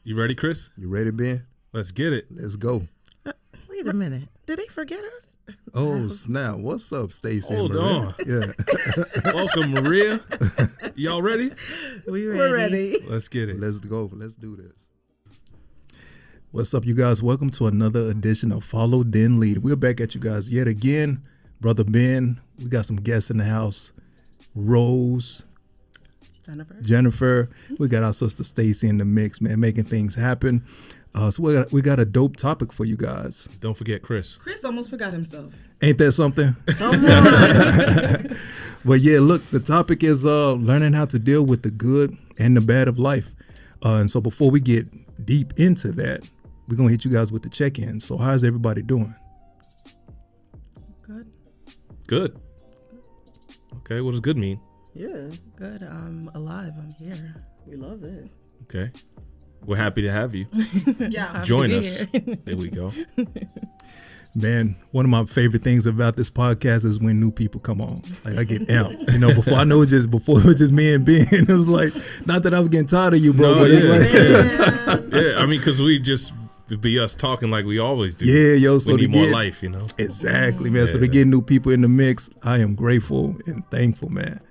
You ready, Chris? You ready, Ben? Let's get it. Let's go. Wait a minute. Did they forget us? Oh, snap. What's up, Stacey? Hold and Maria? on. Yeah. Welcome, Maria. Y'all ready? We're ready. Let's get it. Let's go. Let's do this. What's up, you guys? Welcome to another edition of Follow Then Lead. We're back at you guys yet again. Brother Ben, we got some guests in the house. Rose, Jennifer. We got our sister Stacey in the mix, man, making things happen. So we got a dope topic for you guys. Don't forget Chris. Chris almost forgot himself. Ain't that something? Come on. Well, yeah, look, the topic is learning how to deal with the good and the bad of life. And so before we get deep into that, we're going to hit you guys with the check-in. So how's everybody doing? Good. Okay, what does good mean? Yeah, Good. I'm alive. I'm here. we love it. Okay. We're happy to have you. Yeah. Join to us. be here. There we go. Man, one of my favorite things about this podcast is when new people come on. Like I get amped. You know, before it was just me and Ben. It was like, not that I was getting tired of you, bro, No, but yeah. it's like, Yeah, I mean, because we just be us talking like we always do. yeah, yo. So we to need more get life, you know? exactly, man. So to Yeah. get new people in the mix, I am grateful and thankful, man.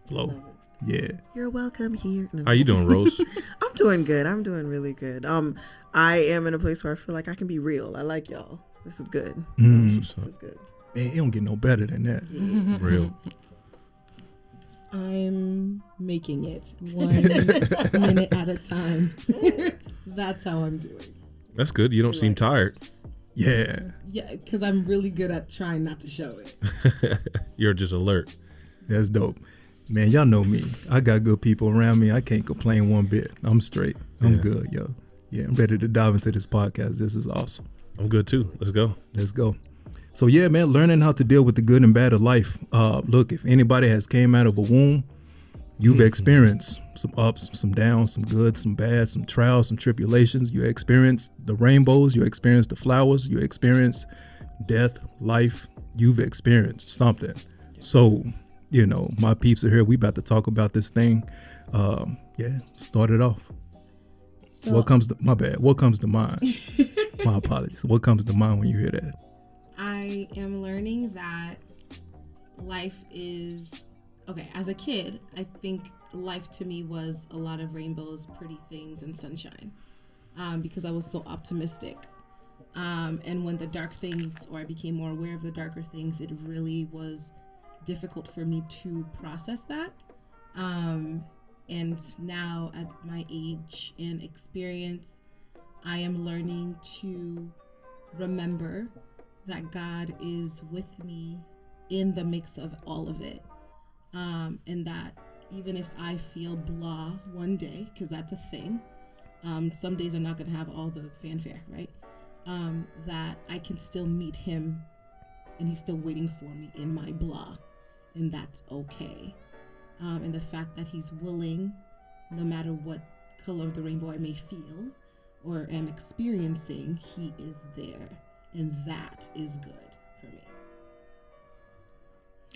Flow, yeah. You're welcome here. No. How you doing, Rose? I'm doing good. I'm doing really good. I am in a place where I feel like I can be real. I like y'all. This is good. Mm. This is good. Man, it don't get no better than that. Real. I'm making it 1 minute at a time. That's how I'm doing. That's good. You don't seem tired. Yeah. Yeah, because I'm really good at trying not to show it. You're just alert. That's dope. Man, y'all know me. I got good people around me. I can't complain one bit. I'm straight. I'm Yeah. good, yo. Yeah, I'm ready to dive into this podcast. This is awesome. I'm good too. Let's go. Let's go. So yeah, man, learning how to deal with the good and bad of life. Look, if anybody has came out of a womb, you've experienced some ups, some downs, some good, some bad, some trials, some tribulations. You experienced the rainbows. You experienced the flowers. You experienced death, life. You've experienced something. So, you know, my peeps are here. We about to talk about this thing. Yeah, start it off. So What comes to What comes to mind? My apologies. What comes to mind when you hear that? I am learning that life is okay. As a kid, I think life to me was a lot of rainbows, pretty things, and sunshine, because I was so optimistic. And when the dark things, or I became more aware of the darker things, it really was difficult for me to process that. And now at my age and experience, I am learning to remember that God is with me in the mix of all of it. And that even if I feel blah one day, because that's a thing, some days are not going to have all the fanfare, right? That I can still meet him and he's still waiting for me in my blah, and that's okay. And the fact that he's willing, no matter what color of the rainbow I may feel or am experiencing, he is there, and that is good for me.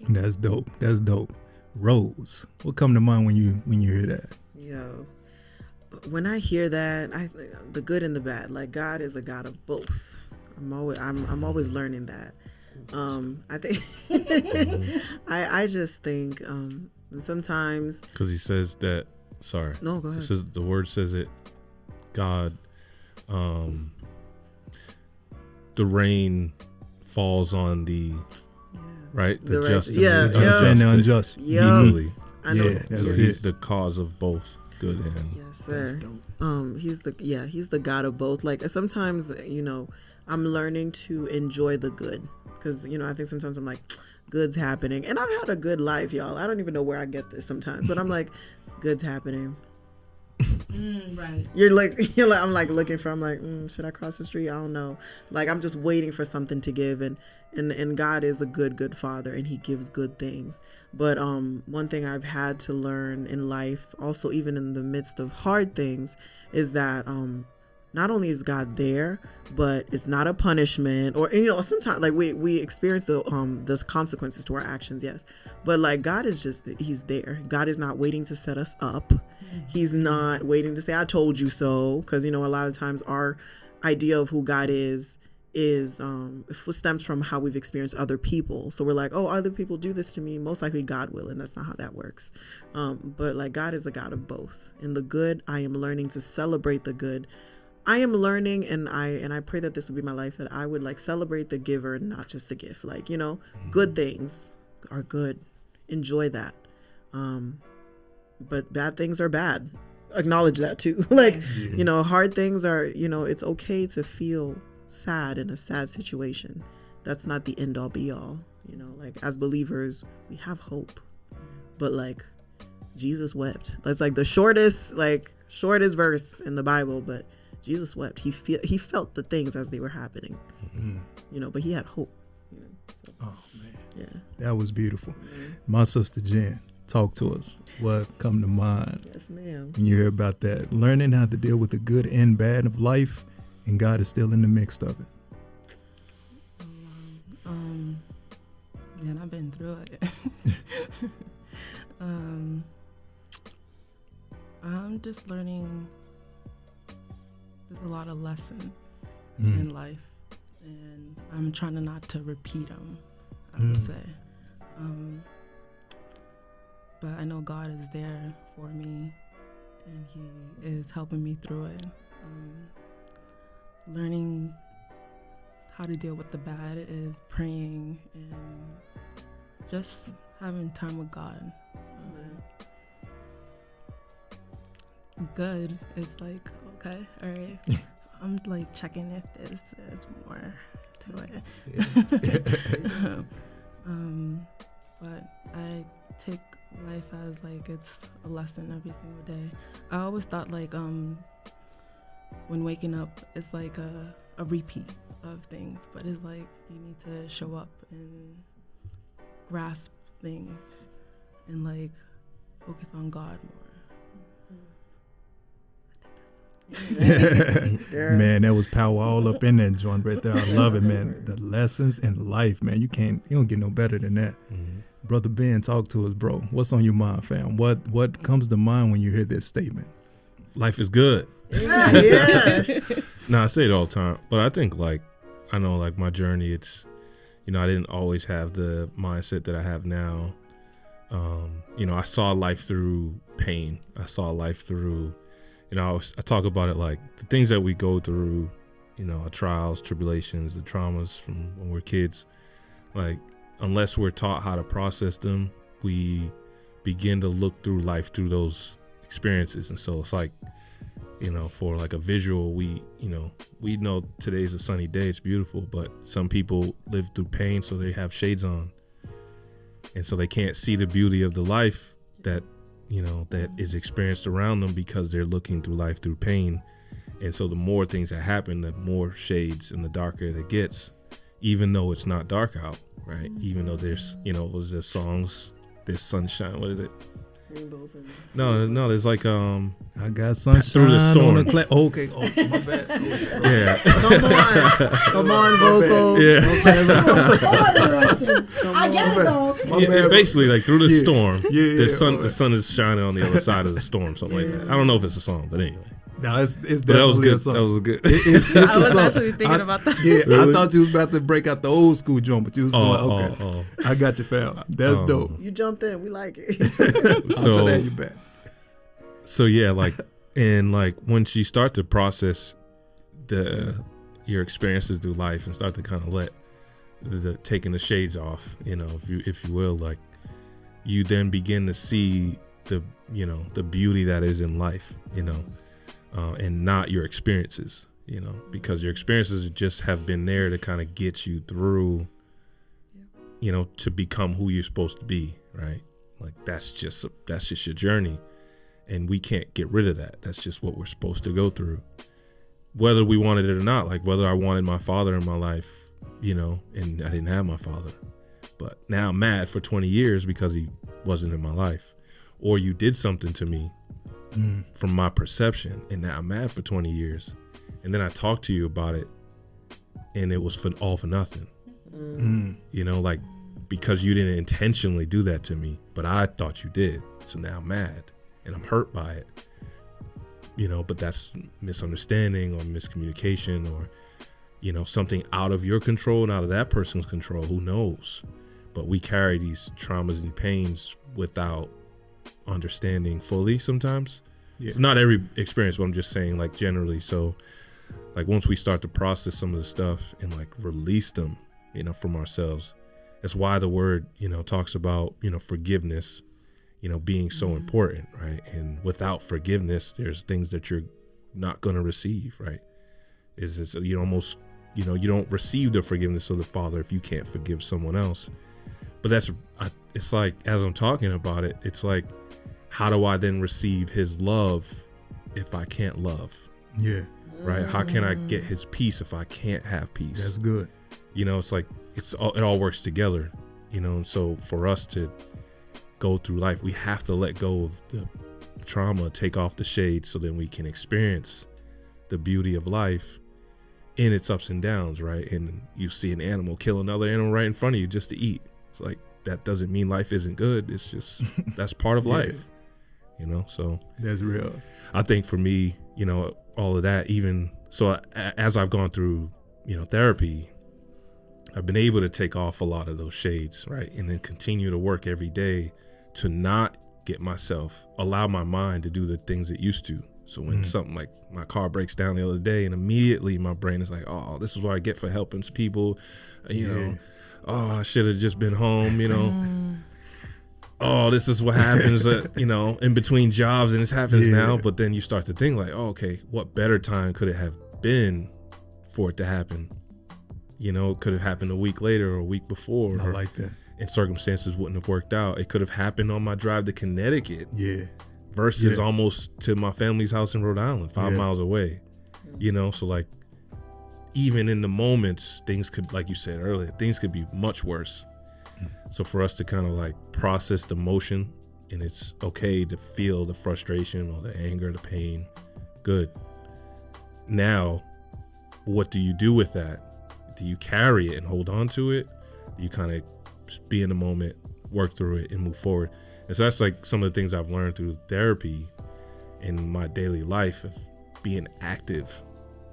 That's dope. That's dope. Rose, what come to mind when you hear that? Yo, when I hear that, the good and the bad. Like God is a God of both. I'm always learning that. I think I just think sometimes Because he says that, sorry. No, go ahead. It says, the word says it, God, the rain falls on the, right? The The right- just and yeah, the yeah. unjust Understand the unjust. Yeah. equally. I know. Yeah, that's So it. he's the cause of both good and Yes, That's sir. dope. He's the God of both. Like sometimes, you know, I'm learning to enjoy the good, because you know I think sometimes I'm like, good's happening, and I've had a good life, y'all. I don't even know where I get this sometimes, but I'm like, good's happening. Right. You're like I'm like looking for. I'm like, should I cross the street? I don't know. Like I'm just waiting for something to give, and God is a good father, and He gives good things. But one thing I've had to learn in life, also even in the midst of hard things, is that not only is God there, but it's not a punishment, or sometimes like we experience the consequences to our actions, yes, but like God is just, he's there. God is not waiting to set us up. He's not waiting to say, I told you so, because a lot of times our idea of who God is stems from how we've experienced other people. So we're like, oh, other people do this to me, most likely God will, and that's not how that works. But like God is a God of both. In the good, I am learning to celebrate the good. I am learning, and I pray that this would be my life, that I would like celebrate the giver, not just the gift. Like, good things are good. Enjoy that. But bad things are bad. Acknowledge that too. Like, hard things are, it's okay to feel sad in a sad situation. That's not the end all be all. Like as believers, we have hope. But like Jesus wept. That's like the shortest verse in the Bible, but Jesus wept. He felt the things as they were happening. But he had hope. So, oh man. Yeah. That was beautiful. My sister Jen, talk to us. What come to mind? Yes, ma'am. When you hear about that, learning how to deal with the good and bad of life, and God is still in the midst of it. And I've been through it. I'm just learning. There's a lot of lessons in life, and I'm trying not to repeat them, I would say. But I know God is there for me, and he is helping me through it. Learning how to deal with the bad is praying and just having time with God. Good is like, okay, all right. I'm like checking if there's more to it. But I take life as like it's a lesson every single day. I always thought like when waking up it's like a repeat of things, but it's like you need to show up and grasp things and like focus on God more. Man, that was power all up in that joint right there. I love it, man. The lessons in life, man. You don't get no better than that. Brother Ben, talk to us, bro. What's on your mind, fam? What comes to mind when you hear this statement? Life is good. Yeah. No, I say it all the time, but I think I know my journey, it's, I didn't always have the mindset that I have now. I saw life through pain. I saw life through, I talk about it like the things that we go through, our trials, tribulations, the traumas from when we're kids, like unless we're taught how to process them, we begin to look through life through those experiences. And so it's like, for like a visual, we know today's a sunny day, it's beautiful, but some people live through pain, so they have shades on. And so they can't see the beauty of the life that, that is experienced around them because they're looking through life through pain. And so the more things that happen, the more shades and the darker it gets, even though it's not dark out, right? Even though there's, was there songs, there's sunshine, what is it? Rainbows and No, there's like I got sunshine through the storm. on the okay, my bad. Yeah. Come on, vocals. Yeah. I get it though. Yeah, basically like through the storm. Yeah, the sun is shining on the other side of the storm, something like that. I don't know if it's a song, but anyway. No, it's But that was definitely good. a song. That was good. It's I a was song. actually thinking about that. Yeah, Really? I thought you was about to break out the old school joint, but you was going, okay. Oh. I got you, fam. That's dope. You jumped in. We like it. I'll tell that you back. So yeah, and once you start to process your experiences through life and start to kind of let the taking the shades off, if you will, like you then begin to see the beauty that is in life, and not your experiences, because your experiences just have been there to kind of get you through, to become who you're supposed to be, right? Like that's just your journey. And we can't get rid of that. That's just what we're supposed to go through, whether we wanted it or not. Like whether I wanted my father in my life, and I didn't have my father. But now I'm mad for 20 years because he wasn't in my life. Or you did something to me from my perception, and now I'm mad for 20 years. and then I talked to you about it, and it was all for nothing. You know, like, because you didn't intentionally do that to me, but I thought you did. So now I'm mad and I'm hurt by it. You know, but that's misunderstanding or miscommunication, or, you know, something out of your control and out of that person's control. Who knows? But we carry these traumas and pains without understanding fully sometimes. Yeah. Not every experience, but I'm just saying, like, generally. So, like, once we start to process some of the stuff and, like, release them, you know, from ourselves, that's why the word, you know, talks about, you know, forgiveness, you know, being so important, right? And without forgiveness, there's things that you're not going to receive, right? It's you almost, you know, you don't receive the forgiveness of the Father if you can't forgive someone else. But it's like, as I'm talking about it, it's like, how do I then receive his love if I can't love? Yeah. Right? How can I get his peace if I can't have peace? That's good. You know, it's like, it all works together, you know. And so for us to go through life, we have to let go of the trauma, take off the shades, so then we can experience the beauty of life in its ups and downs, right? And you see an animal kill another animal right in front of you just to eat. It's like, that doesn't mean life isn't good. It's just, that's part of life, you know? So that's real. I think for me, you know, all of that, even so, as I've gone through, you know, therapy, I've been able to take off a lot of those shades, right? And then continue to work every day to not allow my mind to do the things it used to. So when something like my car breaks down the other day, and immediately my brain is like, oh, this is what I get for helping people, you know, oh, I should have just been home, you know. Oh, this is what happens, you know, in between jobs, and this happens now. But then you start to think like, oh, okay, what better time could it have been for it to happen? You know, it could have happened a week later or a week before. I like that. And circumstances wouldn't have worked out. It could have happened on my drive to Connecticut. Yeah. Versus almost to my family's house in Rhode Island, 5 miles away. You know, so like, even in the moments, things could, like you said earlier, things could be much worse. So for us to kind of like process the emotion, and it's okay to feel the frustration or the anger, the pain, good. Now, what do you do with that? Do you carry it and hold on to it? Do you kind of be in the moment, work through it, and move forward? And so that's like some of the things I've learned through therapy in my daily life, of being active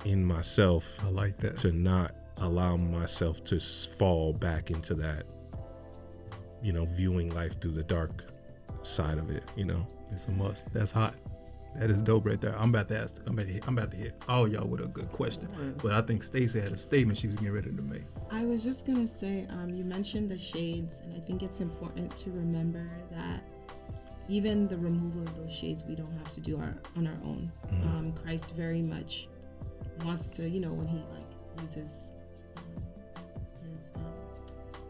in myself. I like that. To not allow myself to fall back into that, you know, viewing life through the dark side of it, you know. It's a must. That's hot. That is dope right there. I'm about to hit all y'all with a good question. But I think Stacey had a statement she was getting ready to make. I was just gonna say, you mentioned the shades, and I think it's important to remember that even the removal of those shades, we don't have to do on our own. Christ very much wants to, you know, when he like uses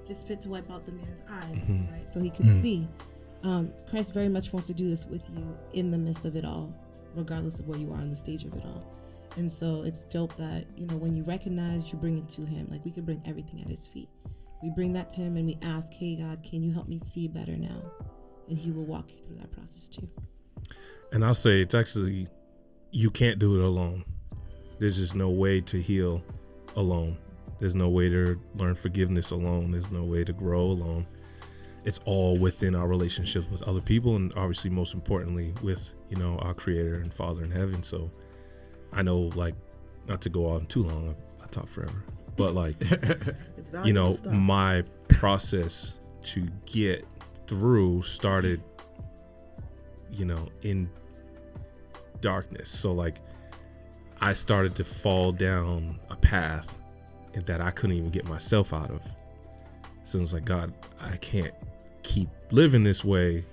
his spit to wipe out the man's eyes, right? So he could see. Christ very much wants to do this with you in the midst of it all, regardless of where you are on the stage of it all. And so it's dope that, you know, when you recognize, you bring it to him. Like, we could bring everything at his feet. We bring that to him and we ask, hey, God, can you help me see better now? And he will walk you through that process too. And I'll say, it's actually, you can't do it alone. There's just no way to heal alone. There's no way to learn forgiveness alone. There's no way to grow alone. It's all within our relationships with other people, and obviously most importantly with, you know, our Creator and Father in heaven. So I know, like, not to go on too long, I talk forever, but like, It's you know, stuff. my process to get through started, you know, in darkness. So like, I started to fall down a path that I couldn't even get myself out of. So it was like, God, I can't keep living this way.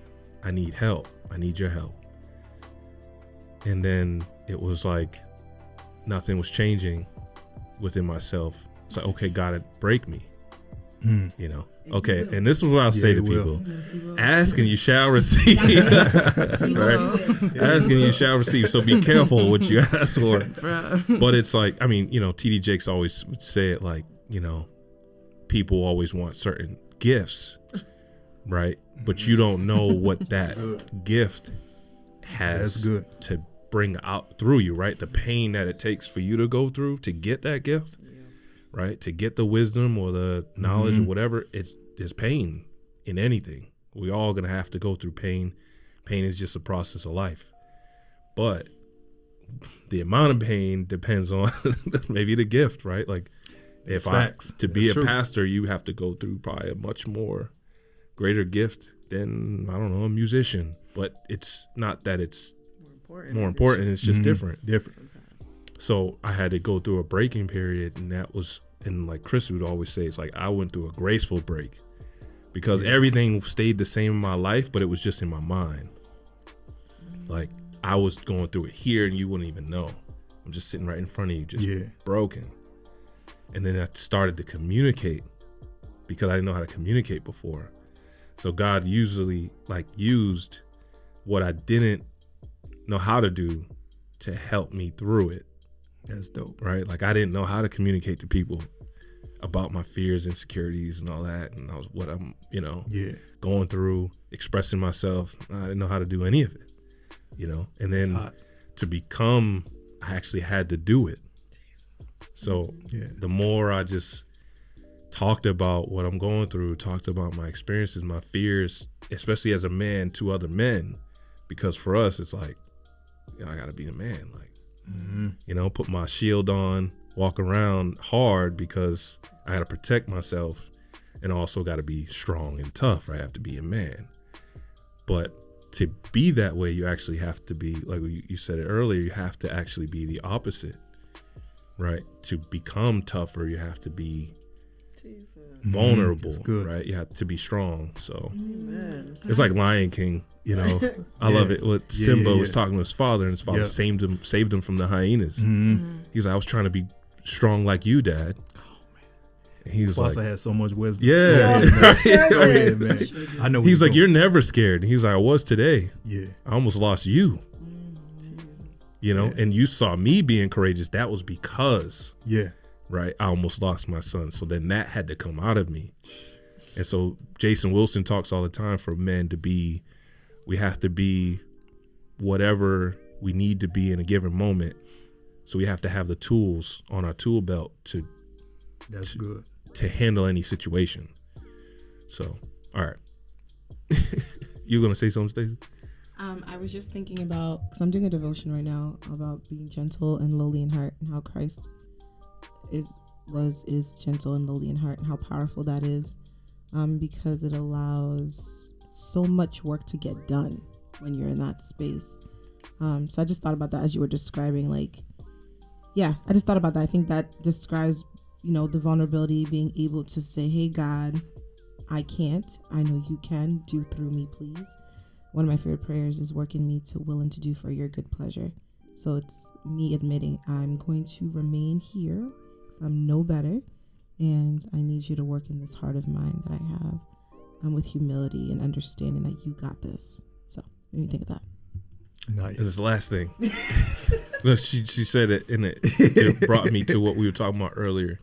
I need help. I need your help. And then it was like, nothing was changing within myself. It's like, okay, God, break me. You know, okay. And this is what I'll say to people. Ask and you shall receive. Right? Ask and you shall receive. So be careful what you ask for. But it's like, I mean, you know, TD Jakes always would say it like, you know, people always want certain gifts, right? But you don't know what that gift has to bring out through you, right? The pain that it takes for you to go through to get that gift, right? To get the wisdom or the knowledge or whatever, there's pain in anything. We all gonna have to go through pain. Pain is just a process of life. But the amount of pain depends on maybe the gift, right? Like if to be a pastor, you have to go through probably a much more greater gift than, I don't know, a musician. But it's not that it's more important. It's just different. So I had to go through a breaking period, and that was, and like Chris would always say, it's like I went through a graceful break because everything stayed the same in my life, but it was just in my mind. Like I was going through it here and you wouldn't even know. I'm just sitting right in front of you, just broken. And then I started to communicate because I didn't know how to communicate before. So God usually used what I didn't know how to do to help me through it. That's dope. Right? Like I didn't know how to communicate to people about my fears, insecurities and all that. And I was what I'm, going through, expressing myself. I didn't know how to do any of it, and then to become, I actually had to do it. So the more I just talked about what I'm going through, talked about my experiences, my fears, especially as a man to other men, because for us, it's like, I gotta be the man, like, put my shield on, walk around hard because I gotta protect myself and also gotta be strong and tough, right? I have to be a man. But to be that way, you actually have to be, like you said it earlier, you have to actually be the opposite, right? To become tougher, you have to be vulnerable, right? You have to be strong. So it's like Lion King, I love it. What Simba was talking to his father, and his father saved him from the hyenas. He was like, I was trying to be strong like you, Dad. And he was Plus, like, I had so much wisdom. Man. I know. He was like, you're never scared. And he was like, I was today. Yeah. I almost lost you. And you saw me being courageous. That was because right, I almost lost my son. So then that had to come out of me. And so Jason Wilson talks all the time for men to be, we have to be whatever we need to be in a given moment. So we have to have the tools on our tool belt to handle any situation. So, all right. You gonna say something, Stacey? I was just thinking about, because I'm doing a devotion right now about being gentle and lowly in heart, and how Christ is gentle and lowly in heart, and how powerful that is, because it allows so much work to get done when you're in that space. So I just thought about that as you were describing, I just thought about that. I think that describes, the vulnerability, being able to say, hey, God, I can't. I know you can. Do through me, please. One of my favorite prayers is work in me to will and to do for your good pleasure. So it's me admitting I'm going to remain here because I'm no better, and I need you to work in this heart of mine that I have, with humility and understanding that you got this. So what do you think of that? Nice. This is the last thing. she said it, and it brought me to what we were talking about earlier.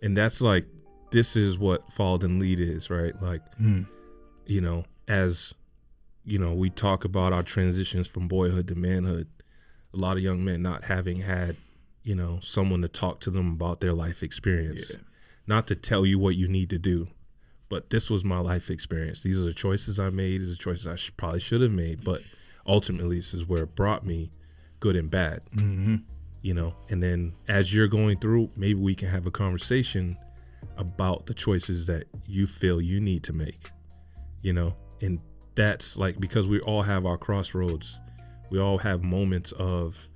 And that's like, this is what Fall and Lead is, right? Like, as, we talk about our transitions from boyhood to manhood, a lot of young men not having had, someone to talk to them about their life experience, not to tell you what you need to do, but this was my life experience. These are the choices I made. These are the choices I probably should have made, but ultimately this is where it brought me good and bad. And then as you're going through, maybe we can have a conversation about the choices that you feel you need to make, and that's like, because we all have our crossroads. We all have moments of,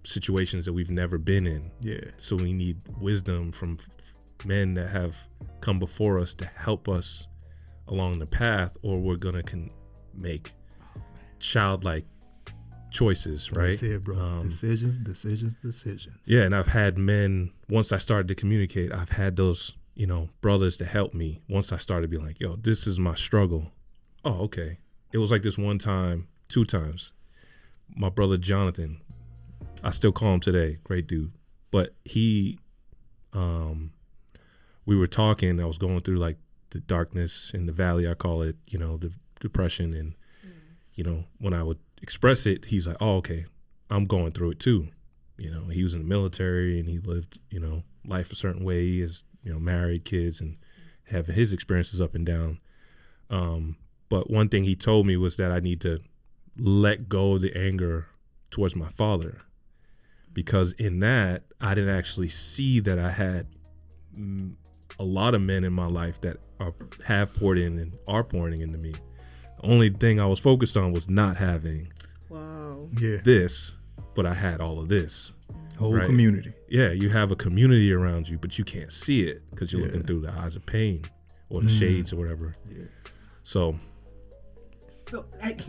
situations that we've never been in. So we need wisdom from men that have come before us to help us along the path, or we're going to make childlike choices, right? That's it, bro. Decisions. Yeah, and I've had men, once I started to communicate, I've had those, brothers to help me. Once I started being like, yo, this is my struggle. Oh, okay. It was like this one time, 2 times. My brother Jonathan, I still call him today, great dude. But he, we were talking, I was going through like the darkness in the valley, I call it, the depression, and when I would express it, he's like, oh, okay, I'm going through it too. You know, he was in the military and he lived, you know, life a certain way. He is, you know, married, kids, and having his experiences up and down. But one thing he told me was that I need to let go of the anger towards my father, because in that, I didn't actually see that I had a lot of men in my life that have poured in and are pouring into me. The only thing I was focused on was not having this, but I had all of this. Whole community. Yeah, you have a community around you, but you can't see it because you're looking through the eyes of pain or the shades or whatever. Yeah. So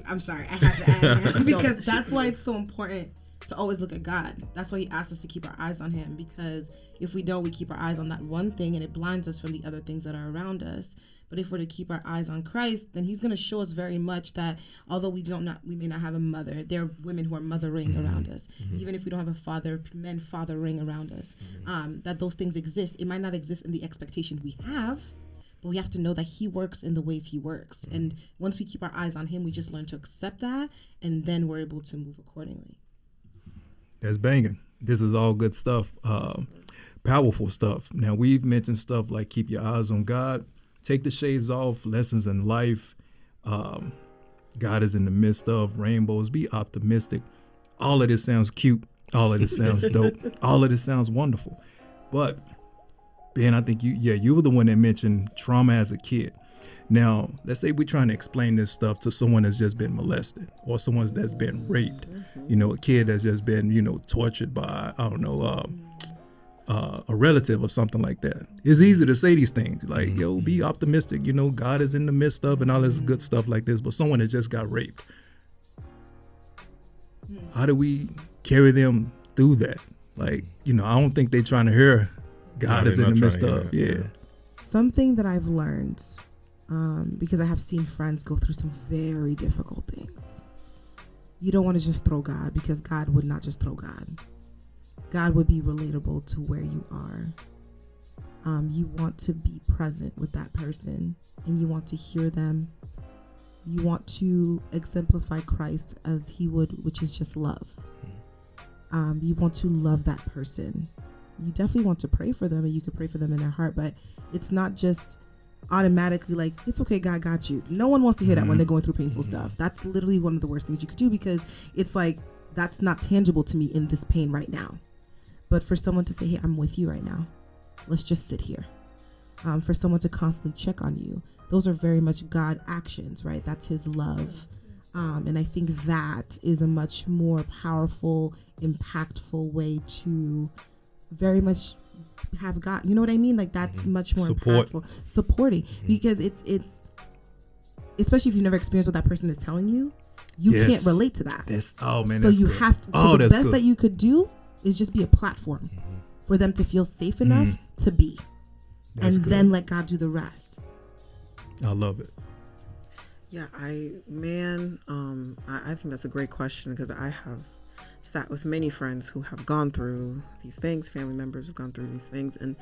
I'm sorry, I have to add that because that's why it's so important to always look at God. That's why he asks us to keep our eyes on him, because if we don't, we keep our eyes on that one thing and it blinds us from the other things that are around us. But if we're to keep our eyes on Christ, then he's going to show us very much that although we may not have a mother, there are women who are mothering around us. Even if we don't have a father, men fathering around us, that those things exist. It might not exist in the expectation we have, but we have to know that he works in the ways he works. And once we keep our eyes on him, we just learn to accept that, and then we're able to move accordingly. That's banging. This is all good stuff, powerful stuff. Now, we've mentioned stuff like keep your eyes on God, take the shades off, lessons in life. God is in the midst of rainbows. Be optimistic. All of this sounds cute. All of this sounds dope. All of this sounds wonderful. But Ben, I think you were the one that mentioned trauma as a kid. Now, let's say we're trying to explain this stuff to someone that's just been molested or someone that's been raped, you know, a kid that's just been, you know, tortured by, I don't know, a relative or something like that. It's easy to say these things like, yo, be optimistic, you know, God is in the midst of and all this good stuff like this, but someone that just got raped, how do we carry them through that? Like, you know, I don't think they're trying to hear God is in the midst of. Yeah. Something that I've learned, because I have seen friends go through some very difficult things. You don't want to just throw God, because God would not just throw God. God would be relatable to where you are. You want to be present with that person, and you want to hear them. You want to exemplify Christ as he would, which is just love. You want to love that person. You definitely want to pray for them, and you can pray for them in their heart, but it's not just automatically like, it's okay, God got you. No one wants to hear that when they're going through painful stuff. That's literally one of the worst things you could do, because it's like, that's not tangible to me in this pain right now. But for someone to say, hey, I'm with you right now, let's just sit here. For someone to constantly check on you, those are very much God actions, right? That's his love. And I think that is a much more powerful, impactful way to very much have God, you know what I mean? Like that's much more impactful. Supporting, because it's especially if you've never experienced what that person is telling you, you can't relate to that. So you have to. So the best that you could do is just be a platform for them to feel safe enough to be, and then let God do the rest. I love it. Yeah, I think that's a great question, because I have sat with many friends who have gone through these things, family members who've gone through these things, and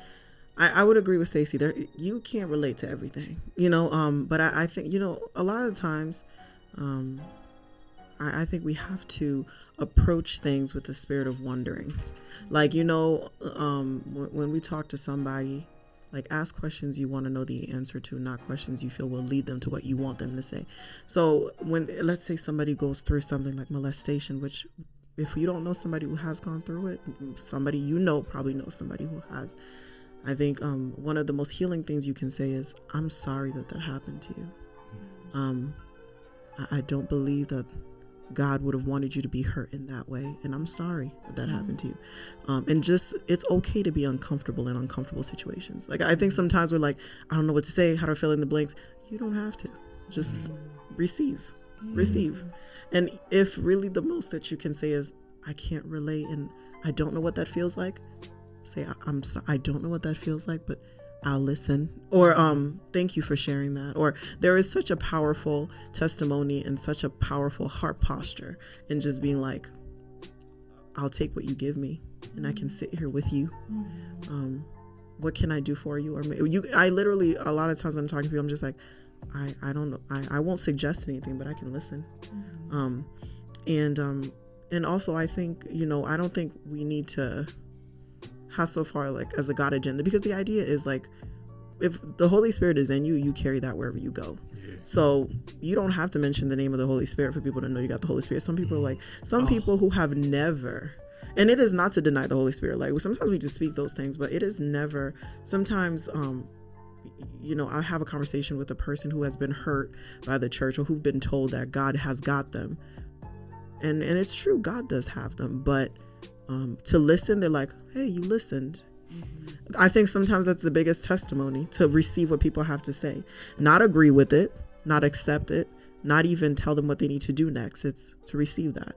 I would agree with Stacey there. You can't relate to everything, you know, but I think, you know, a lot of the times I think we have to approach things with the spirit of wondering. Like, you know, when we talk to somebody, like, ask questions you want to know the answer to, not questions you feel will lead them to what you want them to say. So when, let's say somebody goes through something like molestation, which if you don't know somebody who has gone through it, somebody you know probably knows somebody who has. I think one of the most healing things you can say is, I'm sorry that happened to you. I don't believe that God would have wanted you to be hurt in that way, and I'm sorry that happened to you. And just, it's okay to be uncomfortable in uncomfortable situations. Like, I think sometimes we're like, I don't know what to say, how to fill in the blanks. You don't have to. Just receive. And if really the most that you can say is, I can't relate and I don't know what that feels like, say, I'm sorry, I don't know what that feels like, but I'll listen. Or thank you for sharing that. Or there is such a powerful testimony and such a powerful heart posture in just being like, I'll take what you give me and I can sit here with you. What can I do for you? Or I literally, a lot of times when I'm talking to people, I'm just like, I don't know. I won't suggest anything, but I can listen. And also I think, I don't think we need to hustle far like as a God agenda, because the idea is like, if the Holy Spirit is in you, you carry that wherever you go. Yeah. So you don't have to mention the name of the Holy Spirit for people to know you got the Holy Spirit. Some people are like, people who have never, and it is not to deny the Holy Spirit. Like sometimes we just speak those things, but it is never, sometimes, I have a conversation with a person who has been hurt by the church or who've been told that God has got them. And it's true, God does have them, but to listen, they're like, hey, you listened. I think sometimes that's the biggest testimony, to receive what people have to say, not agree with it, not accept it, not even tell them what they need to do next. It's to receive that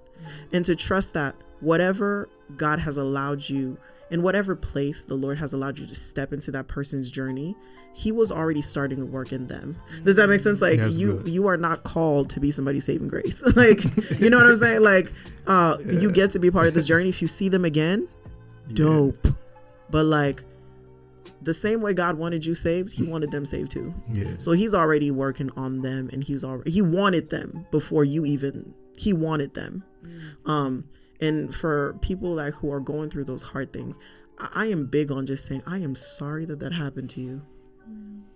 and to trust that whatever God has allowed you, in whatever place the Lord has allowed you to step into that person's journey, he was already starting to work in them. Does that make sense? Like you are not called to be somebody's saving grace. Like, you know what I'm saying? Like, you get to be part of this journey. If you see them again, dope. But like the same way God wanted you saved, he wanted them saved too. Yeah. So he's already working on them, and he wanted them before he wanted them. And for people like who are going through those hard things, I am big on just saying, I am sorry that happened to you.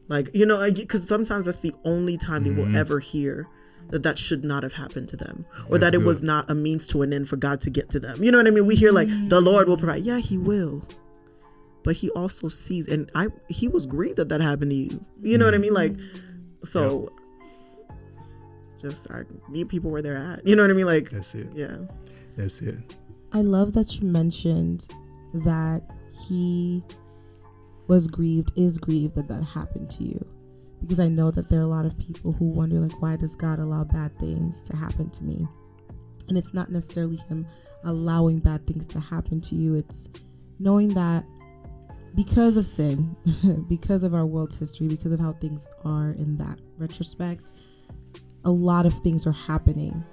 Like, because sometimes that's the only time they will ever hear that should not have happened to them, or that it was not a means to an end for God to get to them. You know what I mean? We hear like the Lord will provide. Yeah, he will. But he also sees, and he was grieved that happened to you. You know what I mean? Like, so just I meet people where they're at. You know what I mean? Like, that's it. Yeah. That's it. I love that you mentioned that he is grieved that happened to you, because I know that there are a lot of people who wonder, like, why does God allow bad things to happen to me? And it's not necessarily him allowing bad things to happen to you. It's knowing that because of sin, because of our world's history, because of how things are in that retrospect, a lot of things are happening.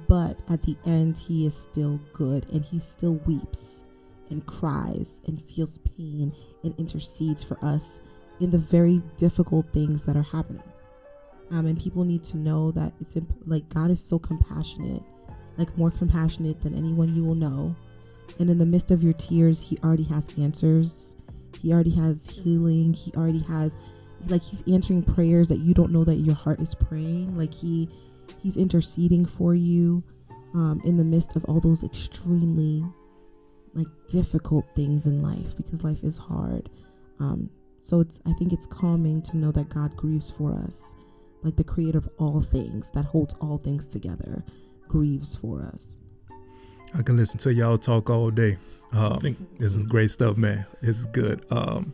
But at the end, he is still good, and he still weeps and cries and feels pain and intercedes for us in the very difficult things that are happening. And people need to know that it's like God is so compassionate, like more compassionate than anyone you will know. And in the midst of your tears, he already has answers. He already has healing. He already has, like, he's answering prayers that you don't know that your heart is praying. Like he's interceding for you in the midst of all those extremely like difficult things in life, because life is hard. So I think it's calming to know that God grieves for us, like the creator of all things that holds all things together grieves for us. I can listen to y'all talk all day. This is great stuff, man. This is good. I'm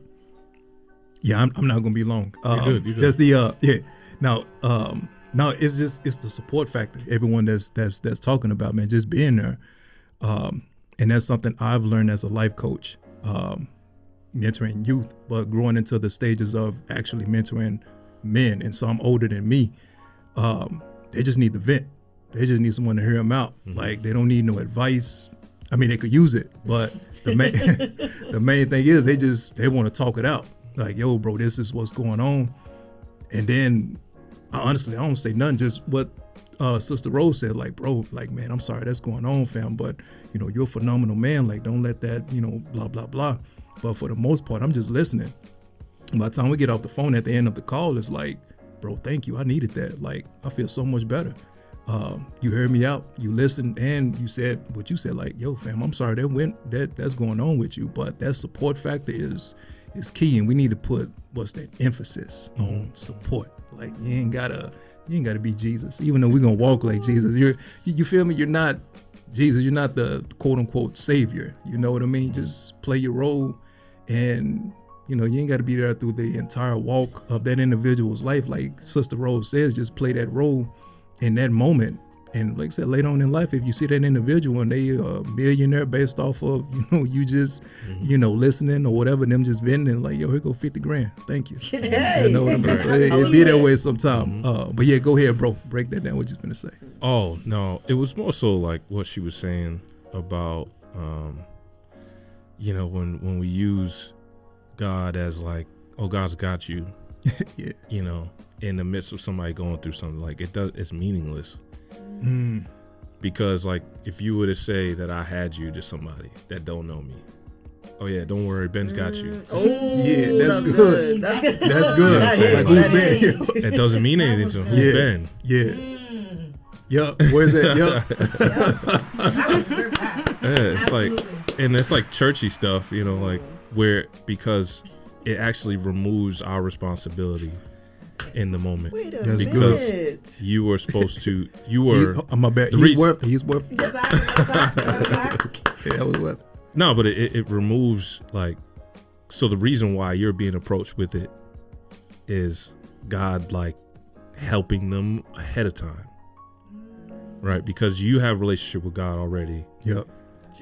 not gonna be long. You're good. There's the Now it's the support factor. Everyone that's talking about, man, just being there, and that's something I've learned as a life coach, mentoring youth, but growing into the stages of actually mentoring men and some older than me. They just need to vent. They just need someone to hear them out. Like, they don't need no advice. I mean, they could use it, but the main thing is they want to talk it out. Like, yo, bro, this is what's going on. And then honestly, I don't say nothing, just what Sister Rose said, like, bro, like, man, I'm sorry that's going on, fam, but you're a phenomenal man. Like, don't let that, blah, blah, blah. But for the most part, I'm just listening. By the time we get off the phone at the end of the call, it's like, bro, thank you. I needed that. Like, I feel so much better. You heard me out, you listened, and you said what you said, like, yo, fam, I'm sorry that's going on with you, but that support factor is key, and we need to put emphasis on support. Like, you ain't gotta be Jesus, even though we're gonna walk like Jesus. You feel me? You're not Jesus. You're not the quote unquote savior. You know what I mean? Just play your role, and you ain't got to be there through the entire walk of that individual's life. Like Sister Rose says, just play that role in that moment. And like I said, later on in life, if you see that individual and they a millionaire based off of, you just, listening or whatever, them just venting, like, yo, here go 50 grand. Thank you. Hey. You know what I mean? So it be that way sometime. But yeah, go ahead, bro. Break that down. What you gonna say? Oh, no. It was more so like what she was saying about, when we use God as like, oh, God's got you. Yeah. In the midst of somebody going through something, like it's meaningless. Because like if you were to say that I had you to somebody that don't know me, oh yeah, don't worry, Ben's got you. Oh, Yeah, that's good. That's That's good. Yeah, Like, who's Ben? It doesn't mean anything to him. Who's Yeah. Ben? Yeah. Yup. Where's that? Yup. Yeah, it's like, and it's like churchy stuff, you know, like where because it actually removes our responsibility in the moment. Wait a That's minute. You were supposed to. You were My bad. the He's reason- worth. He's worth. Yeah, that was worth. no, but it removes like. So the reason why you're being approached with it is God like helping them ahead of time, right? Because you have a relationship with God already, Yep.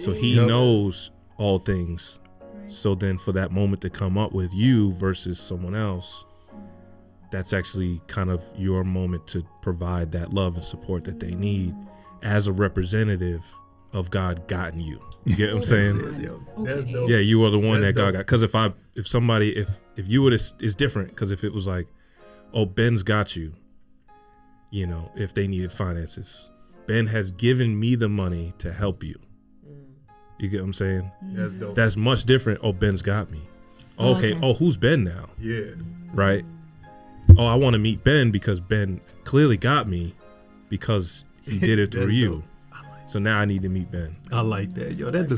so He Yep. knows all things. So then for that moment to come up with you versus someone else, that's actually kind of your moment to provide that love and support that they need as a representative of God gotten you. You get what I'm saying? That's it, yo. That's Okay. dope. Yeah, you are the one That's that God dope. got. Because if you would, it's different. Because if it was like, oh, Ben's got you, you know, if they needed finances, Ben has given me the money to help you. You get what I'm saying? That's dope. That's much different. Oh, Ben's got me. Okay. Okay. Oh, who's Ben now? Yeah. Right? Oh, I want to meet Ben because Ben clearly got me because he did it through That's you. dope. So now I need to meet Ben. I like that, yo. That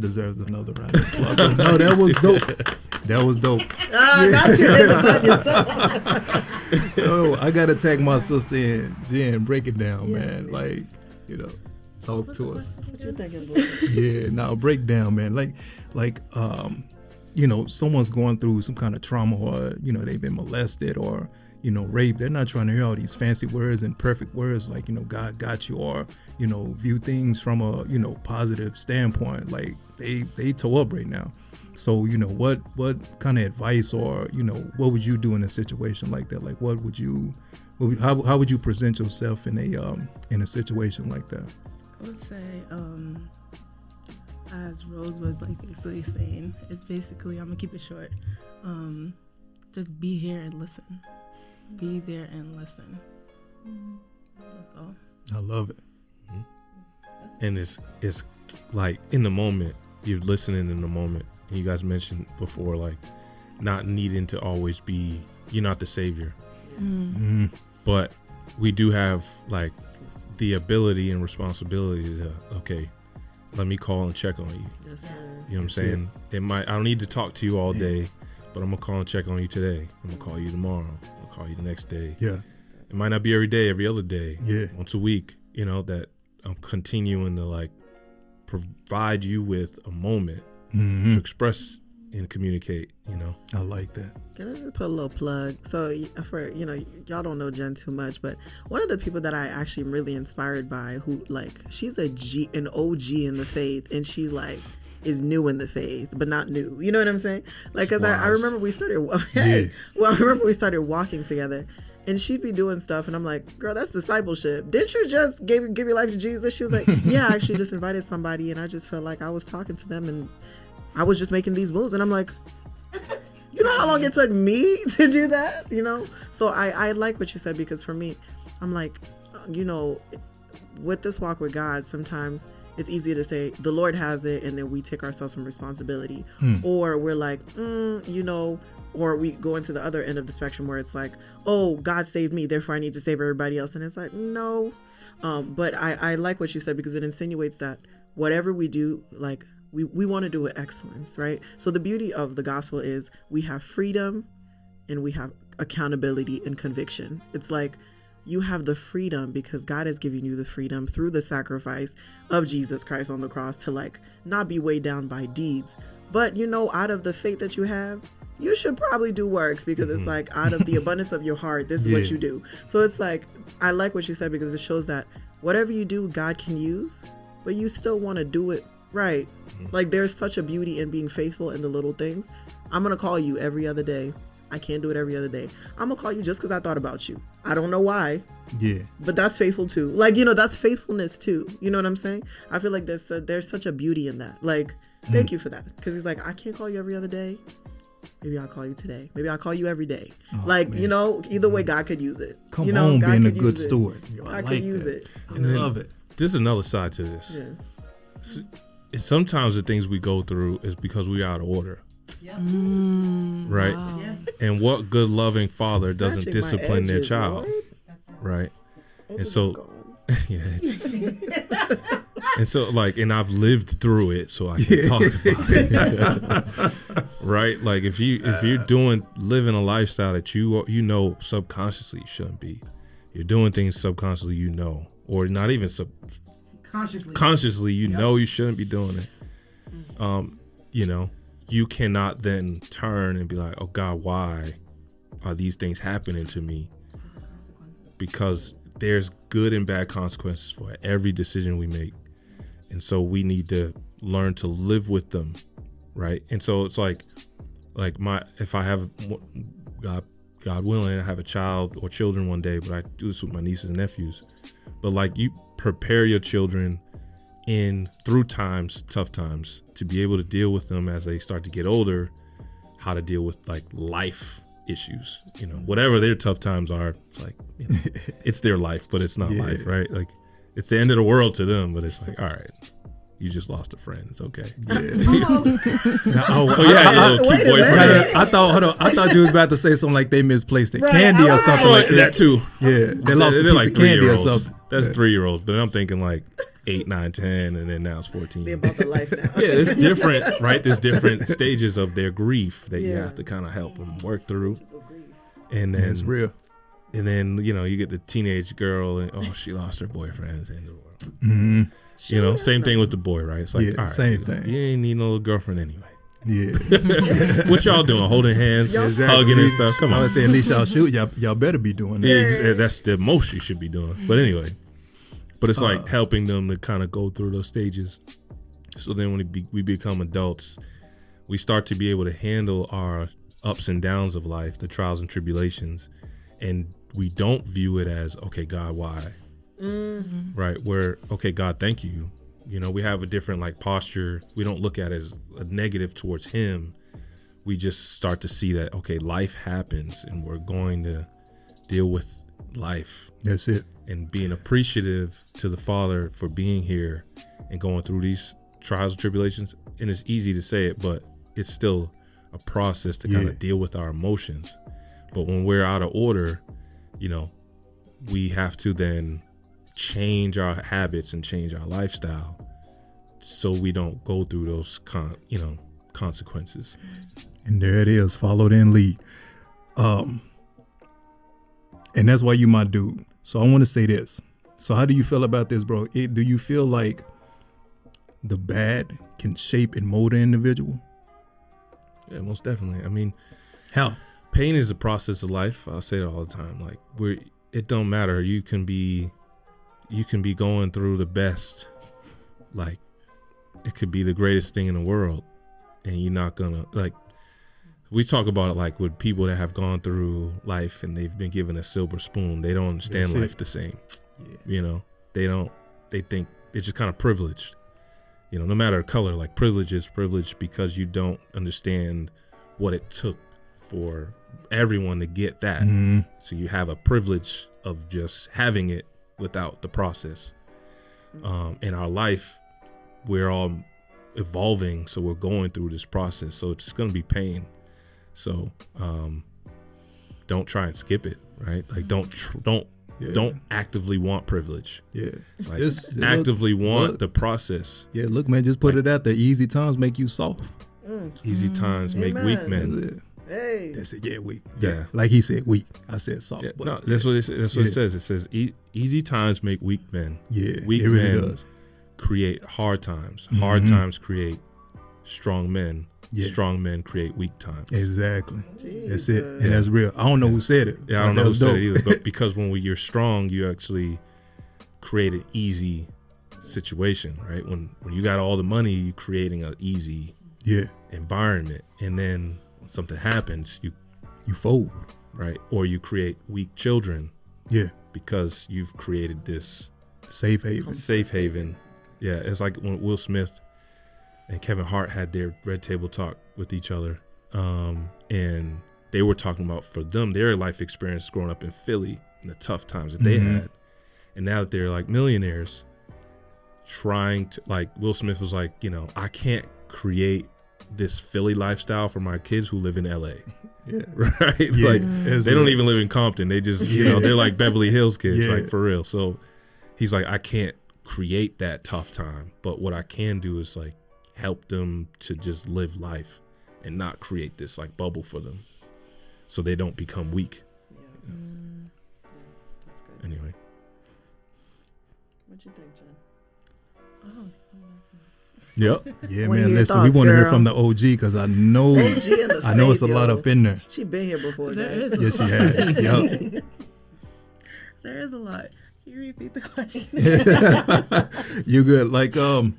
deserves another round of applause. No, that was dope. That was dope. Not you about yourself. Yo, I gotta tag my sister in, Jen, break it down, Yeah, man. man. Like, you know, talk to us. What you thinking, boy? Yeah, now break down, man. Like, you know, someone's going through some kind of trauma, or you know, they've been molested or you know, raped. They're not trying to hear all these fancy words and perfect words like, you know, God got you, or you know, view things from a, you know, positive standpoint. Like they toe up right now. So, you know, what kind of advice, or you know, what would you do in a situation like that? Like, how would you present yourself in a situation like that? I would say, as Rose was like basically saying, it's basically, I'm gonna keep it short. Just be here and listen. Be there and listen. That's all. I love it. And it's like in the moment, you're listening in the moment. And you guys mentioned before, like not needing to always be, you're not the savior. But we do have like the ability and responsibility to, okay, let me call and check on you. Yes, sir. You know what I'm That's saying? I don't need to talk to you all day, but I'm gonna call and check on you today. I'm gonna call you tomorrow. I'm gonna call you the next day. Yeah. It might not be every day, every other day. Yeah. Once a week, you know, that I'm continuing to like provide you with a moment to express and communicate, you know. I like that. Can I just put a little plug? So for, you know, y'all don't know Jen too much, but one of the people that I actually am really inspired by, who like, she's an OG in the faith, and she's like, is new in the faith, but not new. You know what I'm saying? Like, cause I remember we started, I remember we started walking together, and she'd be doing stuff, and I'm like, girl, that's discipleship. Didn't you just give your life to Jesus? She was like, yeah, I actually just invited somebody, and I just felt like I was talking to them, and I was just making these moves. And I'm like, you know how long it took me to do that? You know? So I like what you said, because for me, I'm like, you know, with this walk with God, sometimes it's easy to say the Lord has it, and then we take ourselves some responsibility. Or we're like, you know, or we go into the other end of the spectrum where it's like, oh, God saved me, therefore I need to save everybody else. And it's like, no. But I like what you said, because it insinuates that whatever we do, like, we want to do it excellence, right? So the beauty of the gospel is we have freedom and we have accountability and conviction. It's like you have the freedom because God has given you the freedom through the sacrifice of Jesus Christ on the cross to like not be weighed down by deeds. But you know, out of the faith that you have, you should probably do works, because it's like out of the abundance of your heart, this is what you do. So it's like, I like what you said, because it shows that whatever you do, God can use, but you still want to do it right. Like, there's such a beauty in being faithful in the little things. I'm going to call you every other day. I can't do it every other day. I'm going to call you just because I thought about you. I don't know why. Yeah. But that's faithful too. Like, you know, that's faithfulness too. You know what I'm saying? I feel like there's such a beauty in that. Like, thank you for that. Because he's like, I can't call you every other day. Maybe I'll call you today. Maybe I'll call you every day. Oh, like, man. you know, either way, God could use it. Come you know, on, God being a could good use it. steward. Yo, I God like could use that. it. I You know? love it. there's another side to this. Yeah. And sometimes the things we go through is because we're out of order, Yeah. right? Wow. Yes. And what good loving father doesn't Snatching my discipline their edges, child, Lord. That's it. right? Edges so- are gone. Yeah. And so, like, and I've lived through it, so I can talk about it, right? Like, if you're living a lifestyle that you know subconsciously you shouldn't be, you're doing things subconsciously, you know, or not even consciously, you know, you shouldn't be doing it. You know, you cannot then turn and be like, oh God, why are these things happening to me? Because there's good and bad consequences for every decision we make. And so we need to learn to live with them, right? And so it's like if I have, God willing, I have a child or children one day, but I do this with my nieces and nephews. But like, you prepare your children through tough times, to be able to deal with them as they start to get older, how to deal with like life issues, you know, whatever their tough times are. It's like, you know, it's their life, but it's not life, right? Like, it's the end of the world to them, but it's like, all right, you just lost a friend. It's okay. Wait a minute. I thought you was about to say something like they misplaced their candy or something like that. That too. Yeah, they lost a They're piece like of candy or 3-year-olds. something. That's 3-year-olds, but I'm thinking like 8, 9, 10, and then now it's 14. They're about the life now. Yeah, it's different, right? There's different stages of their grief that you Yeah. have to kind of help them work through. Stages of grief. And Yeah, then, it's real. and then, you know, you get the teenage girl, and oh, she lost her boyfriend. It's the end of the world. Mm-hmm. You know, same thing with the boy, right? It's like, Yeah, all right, same you thing. You ain't need no little girlfriend anyway. Yeah. What y'all doing? Holding hands, Y'all hugging and stuff. Come I on. would say at least y'all shoot. Y'all better be doing that. Yeah, that's the most you should be doing. But anyway, but it's like helping them to kind of go through those stages. So then when we become adults, we start to be able to handle our ups and downs of life, the trials and tribulations, and we don't view it as, okay, God, why? Right? Where, okay, God, thank you. You know, we have a different like posture. We don't look at it as a negative towards him. We just start to see that, okay, life happens and we're going to deal with life, That's it. and being appreciative to the Father for being here and going through these trials and tribulations. And it's easy to say it, but it's still a process to kind Yeah. of deal with our emotions. But when we're out of order, you know, we have to then change our habits and change our lifestyle so we don't go through those consequences. And there it is. Follow then lead. And that's why you my dude. So I want to say this. So how do you feel about this, bro? Do you feel like the bad can shape and mold an individual? Yeah, most definitely. I mean, How? pain is a process of life. I'll say it all the time. Like, it don't matter. You can be going through the best, like, it could be the greatest thing in the world, and you're not gonna, like, we talk about it like with people that have gone through life and they've been given a silver spoon. They don't understand That's it. life the same. Yeah. You know, they think they're just kind of privileged. You know, no matter the color, like, privilege is privilege because you don't understand what it took for everyone to get that. Mhm. So you have a privilege of just having it without the process. In our life, we're all evolving, so we're going through this process. So it's going to be pain. So don't try and skip it, right? Like, don't actively want privilege. Yeah. Like, Just actively want look. the process. Yeah, look, man, just put it out there. Easy times make you soft. Easy times make Amen. weak That's men. it. Hey. That's it. Yeah, weak. Yeah. Like he said, weak. I said soft. Yeah, but no, that's what it Yeah. says. It says easy times make weak men. Yeah, Weak it really men does. create hard times. Hard Mhm. times create strong men. Yeah. Strong men create weak times. Exactly. That's it. Jesus. And that's real. I don't know who said it. Yeah, I but don't know that who was said dope. it either, but because when you're strong, you actually create an easy situation, right? When you got all the money, you're creating an easy Yeah. environment, and then when something happens, you You fold. right, or you create weak children Yeah. because you've created this Safe haven. safe haven. Yeah, it's like when Will Smith and Kevin Hart had their red table talk with each other, and they were talking about, for them, their life experience growing up in Philly and the tough times that they Mhm. had, and now that they're like millionaires, trying to, like Will Smith was like, you know, I can't create this Philly lifestyle for my kids who live in LA. Yeah. Right? Yeah, Like that's they don't real. even live in Compton. They just, you know, they're like Beverly Hills kids, Yeah. like for real. So he's like, I can't create that tough time, but what I can do is like help them to just live life and not create this like bubble for them so they don't become weak. Yeah. That's good. Anyway. What you think, Jen? Yep. Yeah, Wanna man. hear your Listen, we thoughts, want to hear girl. from the OG because I know, OG in the I know it's a faith, lot yo. up in there. She been here before, There guys. is a Yes, she lot. had. Yup. There is a lot. Can you repeat the question? You good? Like, do